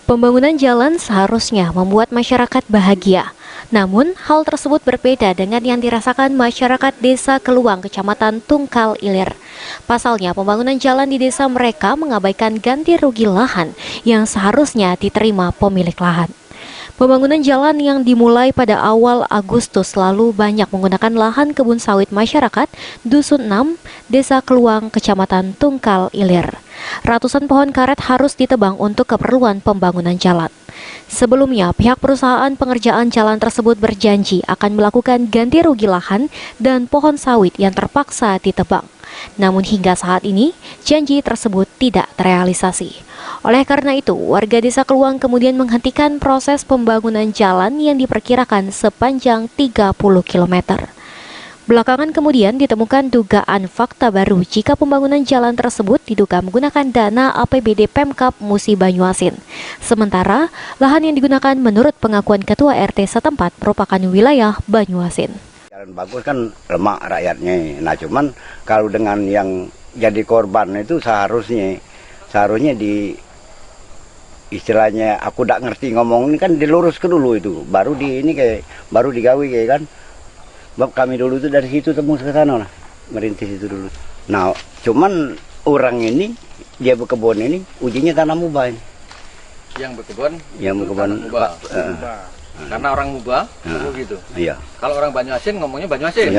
Pembangunan jalan seharusnya membuat masyarakat bahagia. Namun, hal tersebut berbeda dengan yang dirasakan masyarakat Desa Keluang, Kecamatan Tungkal Ilir. Pasalnya, pembangunan jalan di desa mereka mengabaikan ganti rugi lahan yang seharusnya diterima pemilik lahan. Pembangunan jalan yang dimulai pada awal Agustus lalu banyak menggunakan lahan kebun sawit masyarakat Dusun 6, Desa Keluang, Kecamatan Tungkal Ilir. Ratusan pohon karet harus ditebang untuk keperluan pembangunan jalan. Sebelumnya, pihak perusahaan pengerjaan jalan tersebut berjanji akan melakukan ganti rugi lahan dan pohon sawit yang terpaksa ditebang. Namun hingga saat ini, janji tersebut tidak terrealisasi. Oleh karena itu, warga Desa Keluang kemudian menghentikan proses pembangunan jalan yang diperkirakan sepanjang 30 km. Belakangan kemudian ditemukan dugaan fakta baru jika pembangunan jalan tersebut diduga menggunakan dana APBD Pemkab Musi Banyuasin. Sementara, lahan yang digunakan menurut pengakuan Ketua RT setempat merupakan wilayah Banyuasin. Jalan bagus kan lemak rakyatnya. Nah cuman kalau dengan yang jadi korban itu seharusnya di istilahnya aku tidak ngerti ngomong ini kan diluruskan dulu itu. Baru digawe kayak kan. Sebab kami dulu itu dari situ tembus ke sana lah, merintis itu dulu. Nah, cuman orang ini, dia berkebun ini, ujinya tanah mubah ini. Yang berkebun? Yang berkebun mubah. Karena orang mubah, gitu. Iya. Kalau orang Banyuasin ngomongnya Banyuasin.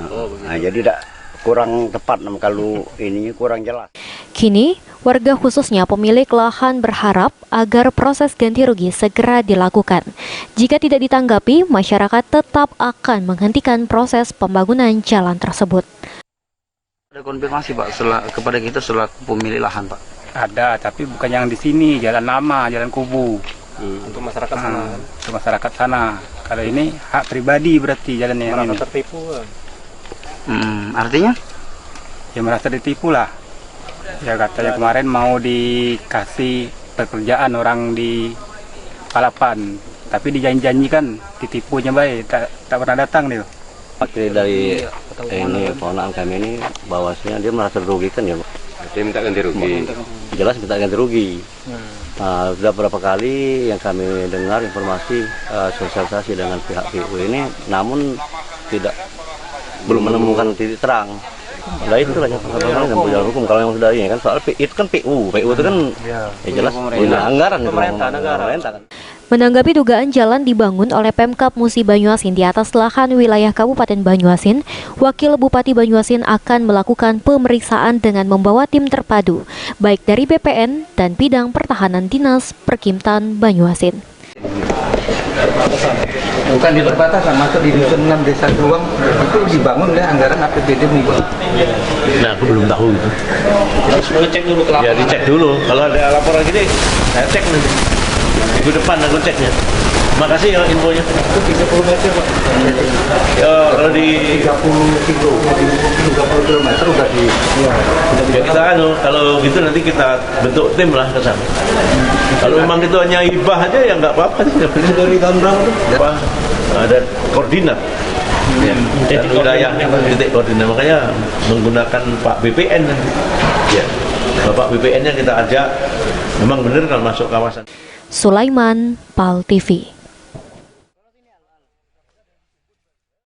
Oh, nah, jadi kurang tepat kalau ininya kurang jelas. Kini, warga khususnya pemilik lahan berharap agar proses ganti rugi segera dilakukan. Jika tidak ditanggapi, masyarakat tetap akan menghentikan proses pembangunan jalan tersebut. Ada konfirmasi Pak kepada kita selaku pemilik lahan Pak? Ada, tapi bukan yang di sini, jalan lama, jalan kubu. Untuk masyarakat sana. Untuk masyarakat sana. Kalau ini hak pribadi berarti jalannya yang ini. Tertipu kan? Artinya? Ya merasa ditipu lah. Ya katanya kemarin mau dikasih pekerjaan orang di Palapan, tapi dijanjikan ditipunya baik, tak pernah datang dia. Dari ini ponakan kami ini bahwasanya dia merasa dirugikan ya, Pak. Dia minta ganti rugi. Jelas minta ganti rugi. Sudah berapa kali yang kami dengar informasi sosialisasi dengan pihak PU ini, namun belum menemukan titik terang. Nah itu lah yang dan hukum kalau yang sudah ini kan soal itu kan PU itu kan ya jelas punya anggaran pemerintah kan. Menanggapi dugaan jalan dibangun oleh Pemkab Musi Banyuasin di atas lahan wilayah Kabupaten Banyuasin, Wakil Bupati Banyuasin akan melakukan pemeriksaan dengan membawa tim terpadu, baik dari BPN dan Bidang Pertahanan Dinas Perkimtan Banyuasin. Bukan di perbatasan, masuk di Dusun 6 Desa Keluang itu dibangun oleh anggaran APBD mubah. Nah aku belum tahu itu. Harus ngecek dulu ke lapangan. Ya dicek dulu, kalau ada laporan gini saya cek nanti. Minggu depan aku ceknya. Makasih ya infonya. Itu 30 meter Pak. Ya kalau di 30 km udah di. Ya kita kalau gitu nanti kita bentuk tim lah ke sana. Kalau memang itu hanya hibah aja ya nggak apa-apa sih. Dari tahun berapa tuh? Ada koordinat. Ya, dan wilayah titik koordinat makanya menggunakan Pak BPN nanti. Ya, Bapak BPN-nya kita ajak. Memang benar kalau masuk kawasan. Sulaiman, PAL TV.